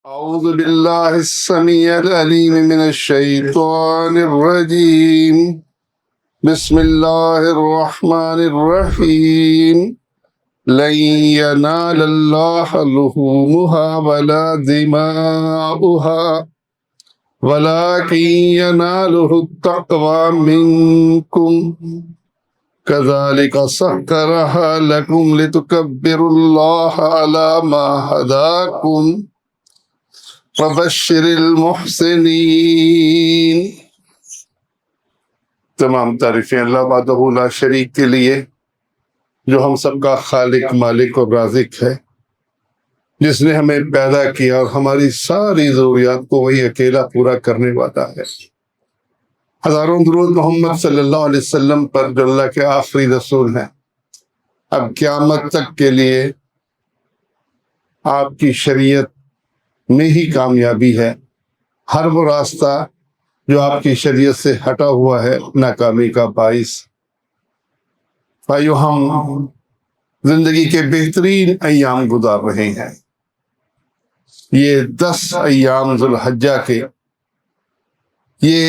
أعوذ بالله السميع العليم من الشيطان الرجيم. بسم الله الرحمن الرحيم. لن ينال الله لحومها ولا دماؤها ولكن يناله التقوى منكم كذلك سخرها لكم لتكبروا الله على ما هداكم وبشر المحسنین۔ تمام تعریفیں اللہ وحدہ لا شریک کے لیے، جو ہم سب کا خالق، مالک اور رازق ہے، جس نے ہمیں پیدا کیا اور ہماری ساری ضروریات کو وہی اکیلا پورا کرنے والا ہے۔ ہزاروں درود محمد صلی اللہ علیہ وسلم پر، جو اللہ کے آخری رسول ہیں۔ اب قیامت تک کے لیے آپ کی شریعت میں ہی کامیابی ہے۔ ہر وہ راستہ جو آپ کی شریعت سے ہٹا ہوا ہے ناکامی کا باعث۔ بھائیو، ہم زندگی کے بہترین ایام گزار رہے ہیں۔ یہ 10 ایام ذوالحجہ کے، یہ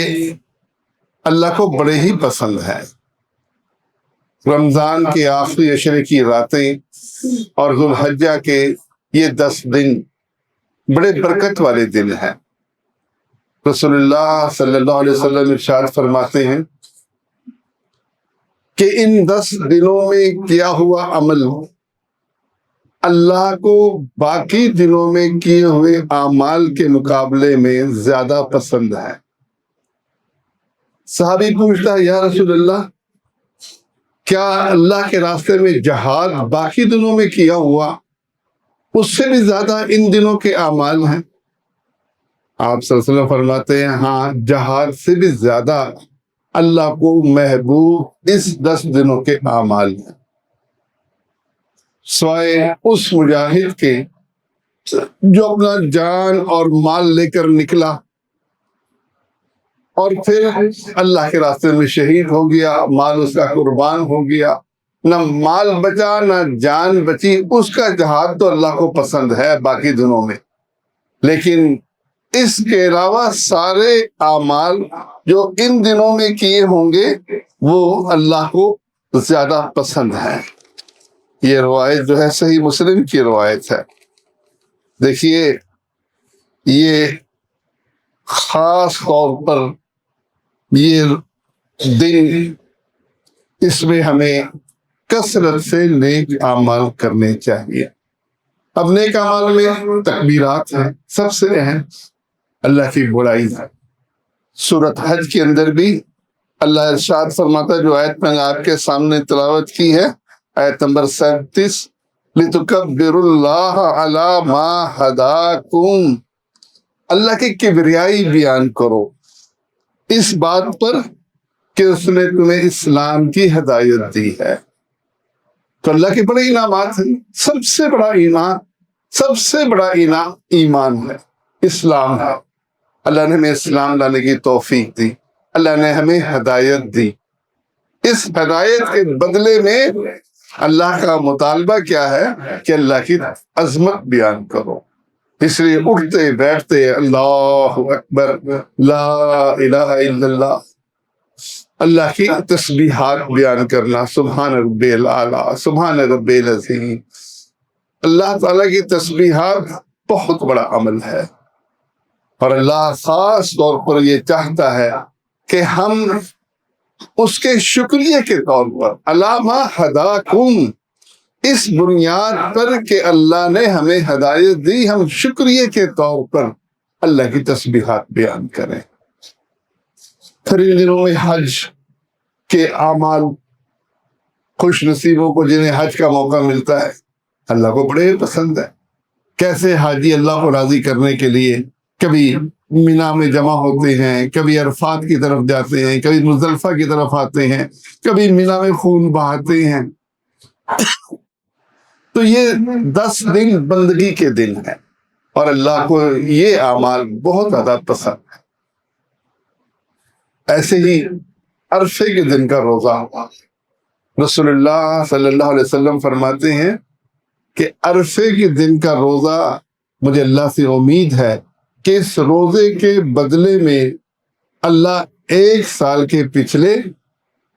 اللہ کو بڑے ہی پسند ہے۔ رمضان کے آخری عشرے کی راتیں اور ذوالحجہ کے یہ 10 دن بڑے برکت والے دن ہیں۔ رسول اللہ صلی اللہ علیہ وسلم ارشاد فرماتے ہیں کہ ان 10 دنوں میں کیا ہوا عمل اللہ کو باقی دنوں میں کیے ہوئے اعمال کے مقابلے میں زیادہ پسند ہے۔ صحابی پوچھتا ہے، یا رسول اللہ، کیا اللہ کے راستے میں جہاد باقی دنوں میں کیا ہوا اس سے بھی زیادہ ان دنوں کے اعمال ہیں؟ آپ صلی اللہ علیہ وسلم فرماتے ہیں، ہاں، جہاد سے بھی زیادہ اللہ کو محبوب اس 10 دنوں کے اعمال ہیں، سوائے اس مجاہد کے جو اپنا جان اور مال لے کر نکلا اور پھر اللہ کے راستے میں شہید ہو گیا، مال اس کا قربان ہو گیا، نہ مال بچا نہ جان بچی، اس کا جہاد تو اللہ کو پسند ہے باقی دنوں میں، لیکن اس کے علاوہ سارے اعمال جو ان دنوں میں کیے ہوں گے وہ اللہ کو زیادہ پسند ہے۔ یہ روایت جو ہے صحیح مسلم کی روایت ہے۔ دیکھیے، یہ خاص طور پر یہ دن، اس میں ہمیں کثرت سے نیک اعمال کرنے چاہیے۔ اب نیک اعمال میں تکبیرات ہیں، سب سے اہم اللہ کی بڑائی ہے۔ سورۃ حج کے اندر بھی اللہ ارشاد فرماتا ہے، جو آیت میں نے آپ کے سامنے تلاوت کی ہے، آیت نمبر 37، لِتُكَبِّرُوا اللَّهَ عَلَى مَا هَدَاكُمْ، اللہ کی کبریائی بیان کرو اس بات پر کہ اس نے تمہیں اسلام کی ہدایت دی ہے۔ تو اللہ کے بڑے انعامات ہیں۔ سب سے بڑا انعام ایمان ہے، اسلام ہے۔ اللہ نے ہمیں اسلام لانے کی توفیق دی، اللہ نے ہمیں ہدایت دی۔ اس ہدایت کے بدلے میں اللہ کا مطالبہ کیا ہے کہ اللہ کی عظمت بیان کرو۔ اس لیے اٹھتے بیٹھتے اللہ اکبر، لا الہ الا اللہ، اللہ کی تسبیحات بیان کرنا، سبحان ربی الاعلیٰ، سبحان ربی العظیم۔ اللہ تعالیٰ کی تسبیحات بہت بڑا عمل ہے، اور اللہ خاص طور پر یہ چاہتا ہے کہ ہم اس کے شکریہ کے طور پر، علی ما ہداکم، اس بنیاد پر کہ اللہ نے ہمیں ہدایت دی، ہم شکریہ کے طور پر اللہ کی تسبیحات بیان کریں۔ پھر ان دنوں میں حج کے اعمال، خوش نصیبوں کو جنہیں حج کا موقع ملتا ہے، اللہ کو بڑے پسند ہے۔ کیسے حاجی اللہ کو راضی کرنے کے لیے کبھی مینا میں جمع ہوتے ہیں، کبھی عرفات کی طرف جاتے ہیں، کبھی مزدلفہ کی طرف آتے ہیں، کبھی مینا میں خون بہاتے ہیں۔ تو یہ 10 دن بندگی کے دن ہیں، اور اللہ کو یہ اعمال بہت زیادہ پسند ہے۔ ایسے ہی عرفے کے دن کا روزہ، رسول اللہ صلی اللہ علیہ وسلم فرماتے ہیں کہ عرفے کے دن کا روزہ مجھے اللہ سے امید ہے کہ اس روزے کے بدلے میں اللہ 1 سال کے پچھلے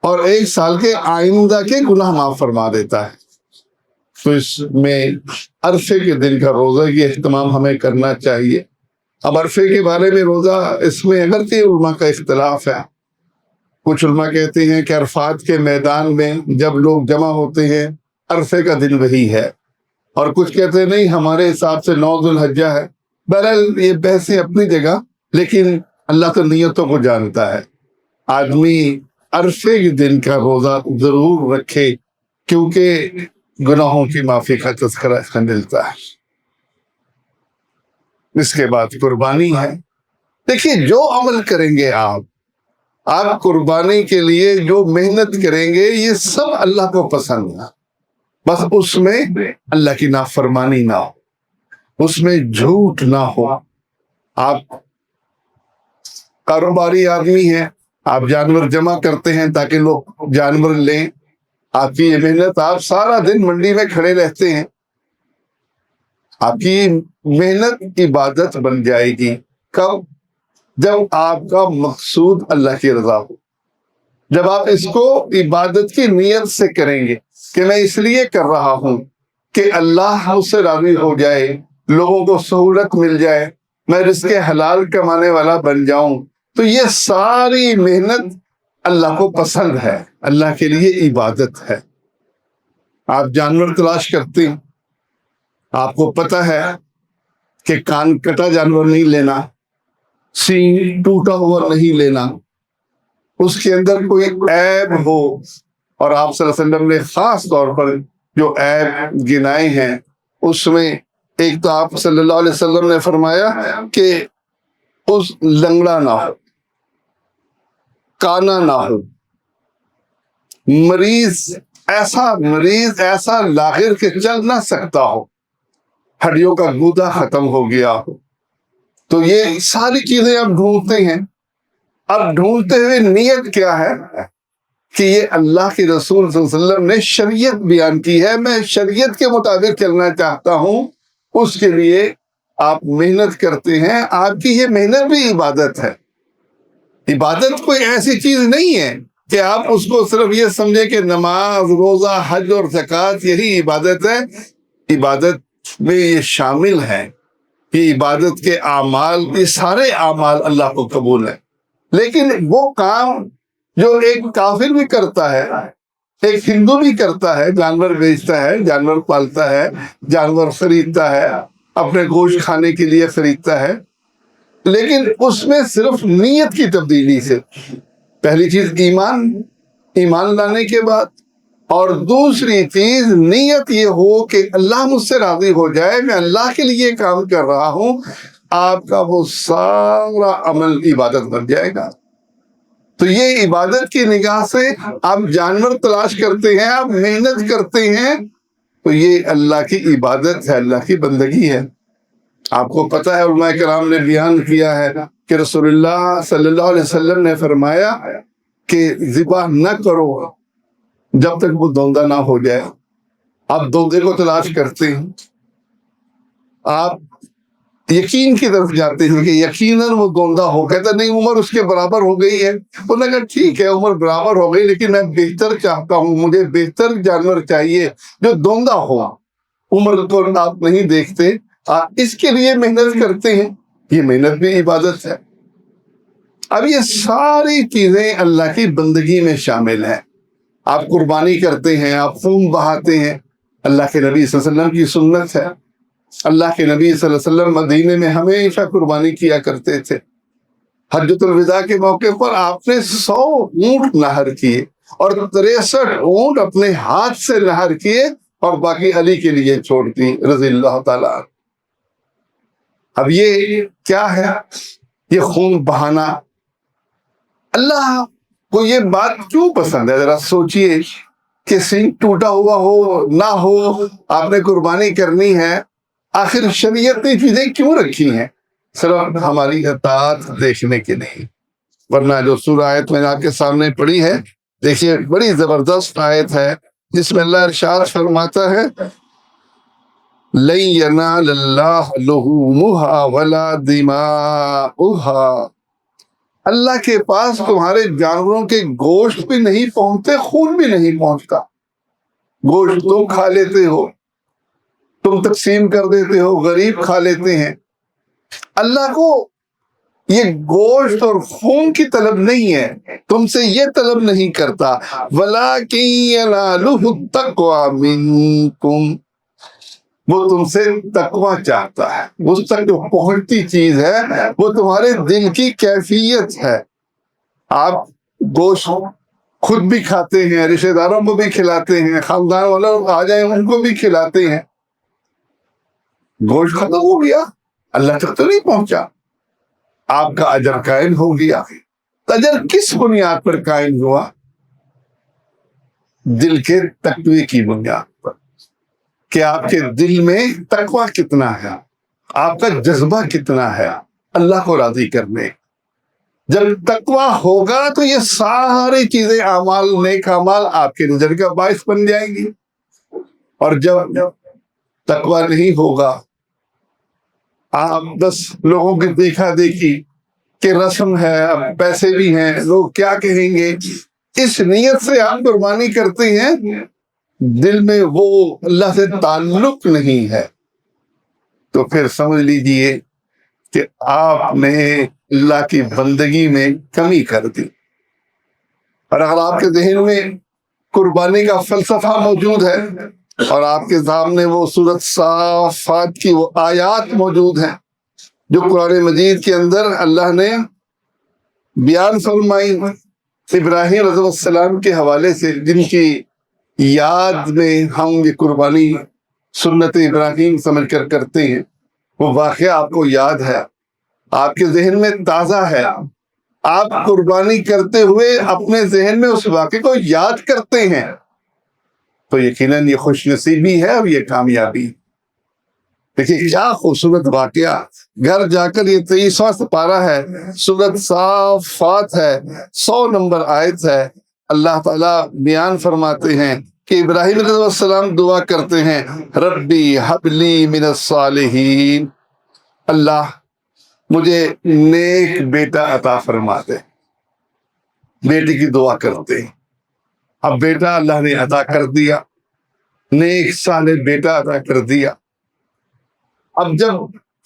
اور 1 سال کے آئندہ کے گناہ معاف فرما دیتا ہے۔ تو اس میں عرفے کے دن کا روزہ یہ اہتمام ہمیں کرنا چاہیے۔ اب عرفے کے بارے میں روزہ، اس میں اگرچہ علماء کا اختلاف ہے۔ کچھ علماء کہتے ہیں کہ عرفات کے میدان میں جب لوگ جمع ہوتے ہیں عرفے کا دن وہی ہے، اور کچھ کہتے ہیں نہیں، ہمارے حساب سے 9 ذو الحجہ ہے۔ بہرحال یہ بحثیں اپنی جگہ، لیکن اللہ تو نیتوں کو جانتا ہے۔ آدمی عرفے کے دن کا روزہ ضرور رکھے، کیونکہ گناہوں کی معافی کا تذکرہ اس میں ملتا ہے۔ اس کے بعد قربانی ہے۔ دیکھیے، جو عمل کریں گے آپ قربانی کے لیے جو محنت کریں گے، یہ سب اللہ کو پسند ہے۔ بس اس میں اللہ کی نافرمانی نہ ہو، اس میں جھوٹ نہ ہو۔ آپ کاروباری آدمی ہیں، آپ جانور جمع کرتے ہیں تاکہ لوگ جانور لیں۔ آپ کی یہ محنت، آپ سارا دن منڈی میں کھڑے رہتے ہیں، آپ کی محنت عبادت بن جائے گی۔ کب؟ جب آپ کا مقصود اللہ کی رضا ہو، جب آپ اس کو عبادت کی نیت سے کریں گے کہ میں اس لیے کر رہا ہوں کہ اللہ مجھ سے راضی ہو جائے، لوگوں کو سہولت مل جائے، میں رزق حلال کمانے والا بن جاؤں، تو یہ ساری محنت اللہ کو پسند ہے، اللہ کے لیے عبادت ہے۔ آپ جانور تلاش کرتے ہیں، آپ کو پتہ ہے کہ کان کٹا جانور نہیں لینا، سینگ ٹوٹا ہوا نہیں لینا، اس کے اندر کوئی عیب ہو۔ اور آپ صلی اللہ علیہ وسلم نے خاص طور پر جو عیب گنائے ہیں، اس میں ایک تو آپ صلی اللہ علیہ وسلم نے فرمایا کہ اس لنگڑا نہ ہو، کانا نہ ہو، مریض ایسا لاغر کہ چل نہ سکتا ہو، ہڈیوں کا گودا ختم ہو گیا ہو۔ تو یہ ساری چیزیں آپ ڈھونڈتے ہیں۔ اب ڈھونڈتے ہوئے نیت کیا ہے کہ یہ اللہ کے رسول صلی اللہ علیہ وسلم نے شریعت بیان کی ہے، میں شریعت کے مطابق چلنا چاہتا ہوں، اس کے لیے آپ محنت کرتے ہیں۔ آپ کی یہ محنت بھی عبادت ہے۔ عبادت کوئی ایسی چیز نہیں ہے کہ آپ اس کو صرف یہ سمجھیں کہ نماز، روزہ، حج اور زکوٰۃ یہی عبادت ہے۔ عبادت میں یہ شامل ہے کہ عبادت کے اعمال، یہ سارے اعمال اللہ کو قبول ہیں۔ لیکن وہ کام جو ایک کافر بھی کرتا ہے، ایک ہندو بھی کرتا ہے، جانور بیچتا ہے، جانور پالتا ہے، جانور خریدتا ہے، اپنے گوشت کھانے کے لیے خریدتا ہے، لیکن اس میں صرف نیت کی تبدیلی سے، پہلی چیز ایمان لانے کے بعد، اور دوسری چیز نیت یہ ہو کہ اللہ مجھ سے راضی ہو جائے، میں اللہ کے لیے کام کر رہا ہوں، آپ کا وہ سارا عمل عبادت بن جائے گا۔ تو یہ عبادت کی نگاہ سے آپ جانور تلاش کرتے ہیں، آپ محنت کرتے ہیں، تو یہ اللہ کی عبادت ہے، اللہ کی بندگی ہے۔ آپ کو پتہ ہے، علماء کرام نے بیان کیا ہے کہ رسول اللہ صلی اللہ علیہ وسلم نے فرمایا کہ ذبح نہ کرو جب تک وہ دھوندہ نہ ہو جائے۔ آپ دھوندے کو تلاش کرتے ہیں، آپ یقین کی طرف جاتے ہیں کہ یقیناً وہ دھوندہ ہو، کہتا نہیں عمر اس کے برابر ہو گئی ہے، انہوں نے کہا ٹھیک ہے عمر برابر ہو گئی، لیکن میں بہتر چاہتا ہوں، مجھے بہتر جانور چاہیے جو دھوندہ ہو۔ عمر کو آپ نہیں دیکھتے، آپ اس کے لیے محنت کرتے ہیں، یہ محنت بھی عبادت ہے۔ اب یہ ساری چیزیں اللہ کی بندگی میں شامل ہیں۔ آپ قربانی کرتے ہیں، آپ خون بہاتے ہیں، اللہ کے نبی صلی اللہ علیہ وسلم کی سنت ہے۔ اللہ کے نبی صلی اللہ علیہ وسلم مدینے میں ہمیشہ قربانی کیا کرتے تھے۔ حجۃ الوداع کے موقع پر آپ نے 100 اونٹ نہر کیے اور 63 اونٹ اپنے ہاتھ سے نہر کیے اور باقی علی کے لیے چھوڑ دی رضی اللہ تعالیٰ۔ اب یہ کیا ہے؟ یہ خون بہانا اللہ کو یہ بات کیوں پسند ہے؟ ذرا سوچئے کہ سینگ ٹوٹا ہوا ہو نہ ہو، آپ نے قربانی کرنی ہے، آخر شریعت نے چیزیں کیوں رکھی ہیں؟ صرف ہماری اطاعت دیکھنے کے نہیں، ورنہ جو سورہ آیت میں نے آپ کے سامنے پڑھی ہے، دیکھیے بڑی زبردست آیت ہے جس میں اللہ ارشاد فرماتا ہے لن ینال اللہ لحومہا ولا دماؤہا، اللہ کے پاس تمہارے جانوروں کے گوشت بھی نہیں پہنچتے، خون بھی نہیں پہنچتا۔ گوشت تم کھا لیتے ہو، تم تقسیم کر دیتے ہو، غریب کھا لیتے ہیں۔ اللہ کو یہ گوشت اور خون کی طلب نہیں ہے، تم سے یہ طلب نہیں کرتا۔ وَلَٰكِن يَنَالُهُ التَّقْوَىٰ مِنكُمْ، وہ تم سے تقوی چاہتا ہے، اس تک جو پہنچتی چیز ہے وہ تمہارے دل کی کیفیت ہے۔ آپ گوشت خود بھی کھاتے ہیں، رشتہ داروں کو بھی کھلاتے ہیں، خاندان والوں آ جائیں ان کو بھی کھلاتے ہیں، گوشت ختم ہو گیا، اللہ تک تو نہیں پہنچا، آپ کا اجر قائم ہو گیا۔ اجر کس بنیاد پر قائم ہوا؟ دل کے تقوی کی بنیاد پر، کہ آپ کے دل میں تقوی کتنا ہے، آپ کا جذبہ کتنا ہے اللہ کو راضی کرنے۔ جب تقوی ہوگا تو یہ ساری چیزیں اعمال، نیک اعمال آپ کے نظر کا باعث بن جائیں گی۔ اور جب تقوی نہیں ہوگا، آپ بس لوگوں کی دیکھا دیکھی کہ رسم ہے، اب پیسے بھی ہیں، لوگ کیا کہیں گے، اس نیت سے آپ قربانی کرتے ہیں، دل میں وہ اللہ سے تعلق نہیں ہے، تو پھر سمجھ لیجئے کہ آپ نے اللہ کی بندگی میں کمی کر دی۔ اور اگر آپ کے ذہن میں قربانی کا فلسفہ موجود ہے اور آپ کے سامنے وہ سورۃ صافات کی وہ آیات موجود ہیں جو قرآن مجید کے اندر اللہ نے بیان فرمائی ابراہیم علیہ السلام کے حوالے سے، جن کی یاد میں ہم یہ قربانی سنت ابراہیم سمجھ کر کرتے ہیں، وہ واقعہ آپ کو یاد ہے، آپ کے ذہن میں تازہ ہے، آپ قربانی کرتے ہوئے اپنے ذہن میں اس واقعے کو یاد کرتے ہیں، تو یقیناً یہ خوش نصیبی ہے اور یہ کامیابی۔ دیکھیں کیا خوبصورت واقعہ، گھر جا کر یہ 23واں سپارہ ہے، سورۃ صافات ہے، 100 نمبر آیت ہے، اللہ تعالیٰ بیان فرماتے ہیں کہ ابراہیم علیہ السلام دعا کرتے ہیں، ربی ہب لی من الصالحین، اللہ مجھے نیک بیٹا عطا فرما دے۔ بیٹی کی دعا کرتے ہیں، اب بیٹا اللہ نے عطا کر دیا، نیک صالح بیٹا عطا کر دیا۔ اب جب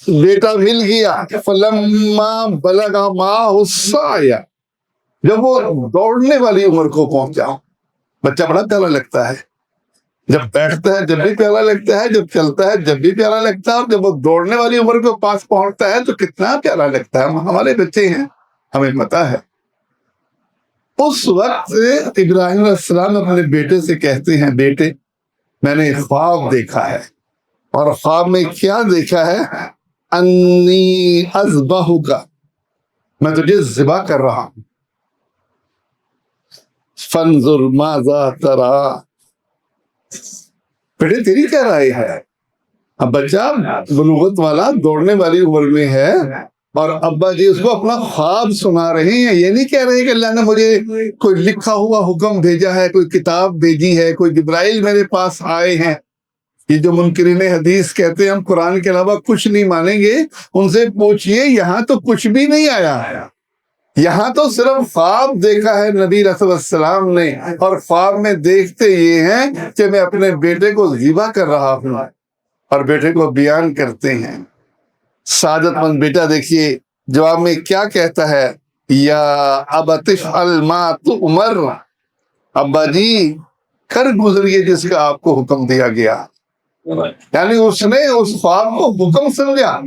بیٹا مل گیا، فلما بلغ معہ السعی، جب وہ دوڑنے والی عمر کو پہنچا، بچہ بڑا پیارا لگتا ہے، جب بیٹھتا ہے جب بھی پیارا لگتا ہے، جب چلتا ہے جب بھی پیارا لگتا ہے، اور جب وہ دوڑنے والی عمر کے پاس پہنچتا ہے تو کتنا پیارا لگتا ہے۔ ہمارے بچے ہیں، ہمیں پتہ ہے۔ اس وقت ابراہیم علیہ السلام اپنے بیٹے سے کہتے ہیں، بیٹے میں نے خواب دیکھا ہے، اور خواب میں کیا دیکھا ہے؟ انی اذبحک، میں تجھے ذبح کر رہا ہوں، فانظر ماذا تری، بیٹے تیری کیا رائے ہے؟ اب بچہ بلوغت والا دوڑنے والی عمر میں ہے، اور ابا جی اس کو اپنا خواب سنا رہے ہیں، یہ نہیں کہہ رہے کہ اللہ نے مجھے کوئی لکھا ہوا حکم بھیجا ہے، کوئی کتاب بھیجی ہے، کوئی جبرائیل میرے پاس آئے ہیں۔ یہ جو منکرین حدیث کہتے ہیں ہم قرآن کے علاوہ کچھ نہیں مانیں گے، ان سے پوچھئے یہاں تو کچھ بھی نہیں آیا ہے، یہاں تو صرف خواب دیکھا ہے نبی رسول السلام نے، اور خواب میں دیکھتے یہ ہیں کہ میں اپنے بیٹے کو ذبح کر رہا ہوں، اور بیٹے کو بیان کرتے ہیں۔ سعادت مند بیٹا دیکھیے جواب میں کیا کہتا ہے، یا ابت افعل ما تؤمر، ابا جی کر گزریے جس کا آپ کو حکم دیا گیا۔ یعنی اس نے اس خواب کو حکم سمجھا،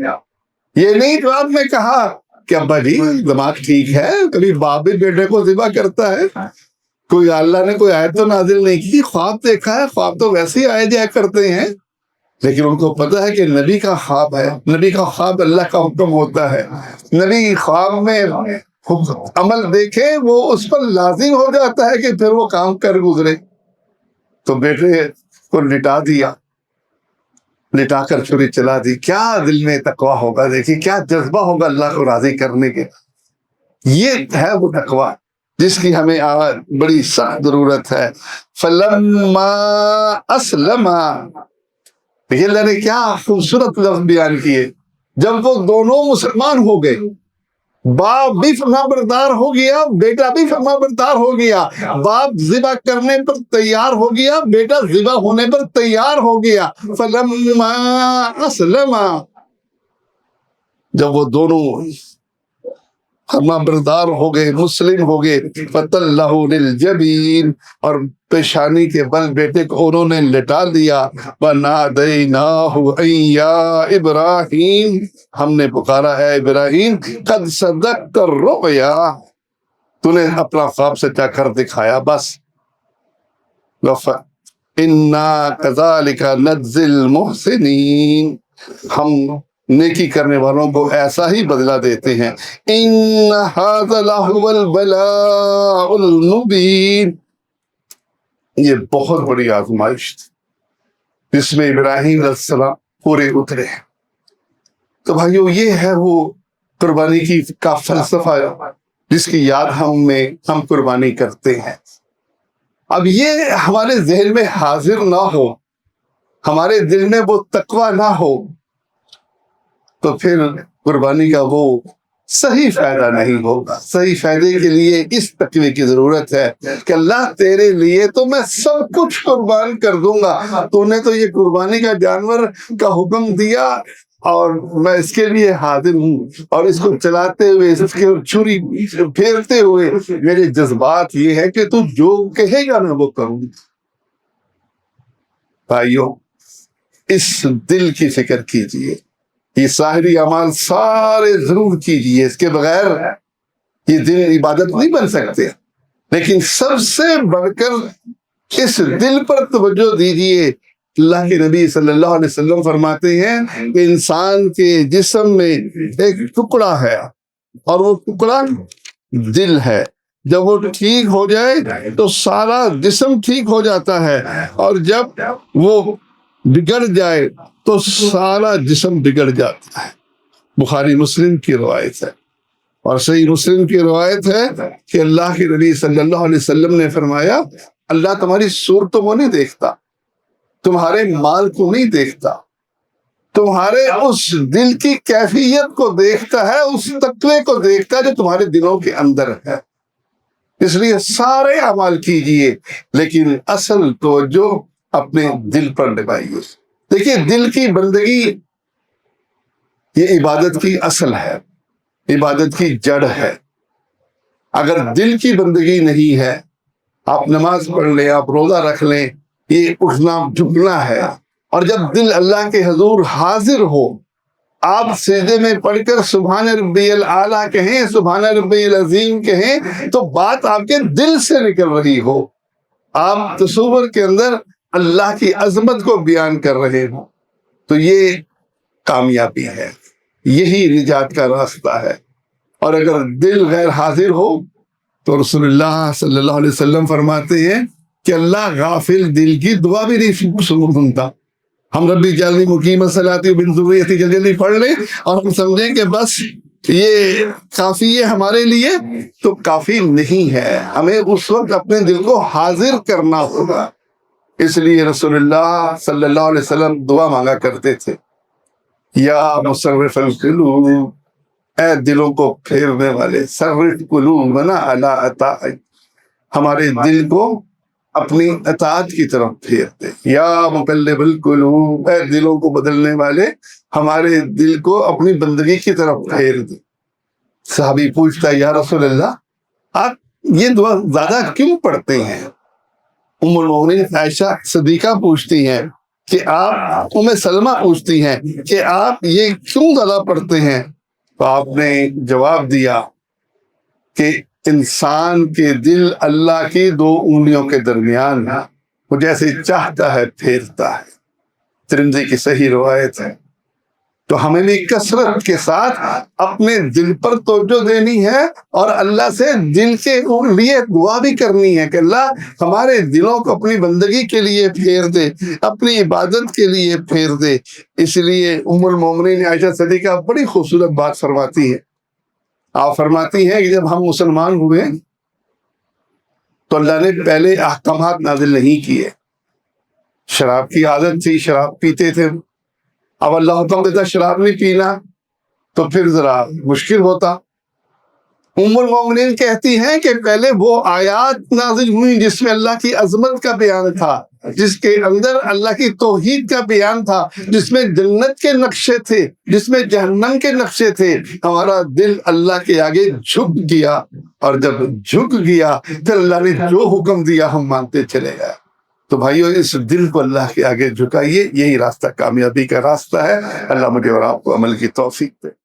یہ نہیں جواب میں کہا کہ ابا جی دماغ ٹھیک ہے، کبھی باپ بھی بیٹے کو ذبح کرتا ہے، کوئی اللہ نے کوئی آیت تو نازل نہیں کی، خواب دیکھا ہے، خواب تو ویسے ہی آئے جایا کرتے ہیں۔ لیکن ان کو پتا ہے کہ نبی کا خواب ہے، نبی کا خواب اللہ کا حکم ہوتا ہے، نبی خواب میں عمل دیکھے وہ اس پر لازم ہو جاتا ہے کہ پھر وہ کام کر گزرے۔ تو بیٹے کو لٹا دیا، لٹا کر چھری چلا دی۔ کیا دل میں تقویٰ ہوگا، دیکھیے کیا جذبہ ہوگا اللہ کو راضی کرنے کے۔ یہ ہے وہ تقویٰ جس کی ہمیں آج بڑی سخت ضرورت ہے۔ فلما اسلم، یہ اللہ نے کیا خوبصورت لفظ بیان کیے. جب وہ دونوں مسلمان ہو گئے، باپ بھی فرما بردار ہو گیا، بیٹا بھی فرما بردار ہو گیا، باپ ذبح کرنے پر تیار ہو گیا، بیٹا ذبح ہونے پر تیار ہو گیا. فلما اسلما، جب وہ دونوں فرما بردار ہو گئے، مسلم ہو گئے، فَتَلَّهُ لِلْجَبِينِ، اور پیشانی کے بل بیٹے کو انہوں نے لٹا دیا. وَنَادَيْنَاهُ أَن يَا إِبْرَاهِيمُ، ہم نے پکارا ہے ابراہیم، قد صدقت الرؤيا، تو نے اپنا خواب سچا کر دکھایا. بس إِنَّا كَذَلِكَ نَجْزِي الْمُحْسِنِينَ، ہم نیکی کرنے والوں کو ایسا ہی بدلہ دیتے ہیں. إِنَّ هَذَا لَهُوَ الْبَلَاءُ الْمُبِينُ، یہ بہت بڑی آزمائش تھی جس میں ابراہیم علیہ السلام پورے اترے. تو بھائیو، یہ ہے وہ قربانی کا فلسفہ جس کی یاد ہم قربانی کرتے ہیں. اب یہ ہمارے ذہن میں حاضر نہ ہو، ہمارے دل میں وہ تقوی نہ ہو، تو پھر قربانی کا وہ صحیح فائدہ نہیں ہوگا. صحیح فائدے کے لیے اس تقوی کی ضرورت ہے کہ اللہ تیرے لیے تو میں سب کچھ قربان کر دوں گا، تو نے تو یہ قربانی کا جانور کا حکم دیا اور میں اس کے لیے حاضر ہوں، اور اس کو چلاتے ہوئے، اس کے چھری پھیرتے ہوئے میرے جذبات یہ ہے کہ تو جو کہے گا میں وہ کروں. بھائیو، اس دل کی فکر کیجئے. یہ ظاہری اعمال سارے ضرور کیجئے، اس کے بغیر یہ دل عبادت نہیں بن سکتے، لیکن سب سے بڑھ کر اس دل پر توجہ دیجئے. اللہ کے نبی صلی اللہ علیہ وسلم فرماتے ہیں کہ انسان کے جسم میں ایک ٹکڑا ہے، اور وہ ٹکڑا دل ہے. جب وہ ٹھیک ہو جائے تو سارا جسم ٹھیک ہو جاتا ہے، اور جب وہ بگڑ جائے تو سارا جسم بگڑ جاتا ہے. بخاری مسلم کی روایت ہے، اور صحیح مسلم کی روایت ہے کہ اللہ کے نبی صلی اللہ علیہ وسلم نے فرمایا، اللہ تمہاری صورتوں کو نہیں دیکھتا، تمہارے مال کو نہیں دیکھتا، تمہارے اس دل کی کیفیت کو دیکھتا ہے، اس تقوی کو دیکھتا ہے جو تمہارے دلوں کے اندر ہے. اس لیے سارے اعمال کیجئے، لیکن اصل توجہ اپنے دل پر لگائیے. دیکھیے، دل کی بندگی یہ عبادت کی اصل ہے، عبادت کی جڑ ہے. اگر دل کی بندگی نہیں ہے، آپ نماز پڑھ لیں، آپ روزہ رکھ لیں، یہ اٹھنا جھکنا ہے. اور جب دل اللہ کے حضور حاضر ہو، آپ سجدے میں پڑھ کر سبحان ربی الاعلیٰ کہیں، سبحان ربی العظیم کہیں، تو بات آپ کے دل سے نکل رہی ہو، آپ تصور کے اندر اللہ کی عظمت کو بیان کر رہے ہوں، تو یہ کامیابی ہے، یہی نجات کا راستہ ہے. اور اگر دل غیر حاضر ہو تو رسول اللہ صلی اللہ علیہ وسلم فرماتے ہیں کہ اللہ غافل دل کی دعا بھی نہیں سنتا. ہم ربی جعلنی مقیم الصلاۃ ومن ذریتی جلدی پڑھ لیں اور ہم سمجھیں کہ بس یہ کافی ہے ہمارے لیے، تو کافی نہیں ہے. ہمیں اس وقت اپنے دل کو حاضر کرنا ہوگا. اس لیے رسول اللہ صلی اللہ علیہ وسلم دعا مانگا کرتے تھے، یا مصرف القلوب، اے دلوں کو پھیرنے والے، صرف قلوبنا علی اطاعتک، ہمارے دل کو اپنی اطاعت کی طرف پھیر دے. یا مقلب القلوب، اے دلوں کو بدلنے والے، ہمارے دل کو اپنی بندگی کی طرف پھیر دے. صحابی پوچھتا ہے، یا رسول اللہ، آپ یہ دعا زیادہ کیوں پڑھتے ہیں؟ ام المؤمنین عائشہ صدیقہ پوچھتی ہیں کہ آپ، ام سلمہ پوچھتی ہیں کہ آپ یہ کیوں زیادہ پڑھتے ہیں؟ تو آپ نے جواب دیا کہ انسان کے دل اللہ کی دو انگلیوں کے درمیان ہے، وہ جیسے چاہتا ہے پھیرتا ہے. ترمذی کی صحیح روایت ہے. تو ہمیں بھی کثرت کے ساتھ اپنے دل پر توجہ دینی ہے، اور اللہ سے دل کے لیے دعا بھی کرنی ہے کہ اللہ ہمارے دلوں کو اپنی بندگی کے لیے پھیر دے، اپنی عبادت کے لیے پھیر دے. اس لیے ام المومنین عائشہ صدیقہ بڑی خوبصورت بات فرماتی ہے. آپ فرماتی ہیں کہ جب ہم مسلمان ہوئے تو اللہ نے پہلے احکامات نازل نہیں کیے، شراب کی عادت تھی، شراب پیتے تھے. اب اللہ حکم دیتا شراب نہیں پینا تو پھر ذرا مشکل ہوتا. ام المومنین کہتی ہیں کہ پہلے وہ آیات نازل ہوئی جس میں اللہ کی عظمت کا بیان تھا، جس کے اندر اللہ کی توحید کا بیان تھا، جس میں جنت کے نقشے تھے، جس میں جہنم کے نقشے تھے. ہمارا دل اللہ کے آگے جھک گیا، اور جب جھک گیا پھر اللہ نے جو حکم دیا ہم مانتے چلے گئے. تو بھائیو اس دل کو اللہ کے آگے جھکائیے، یہی راستہ کامیابی کا راستہ ہے. اللہ مجھے اور آپ کو عمل کی توفیق دے.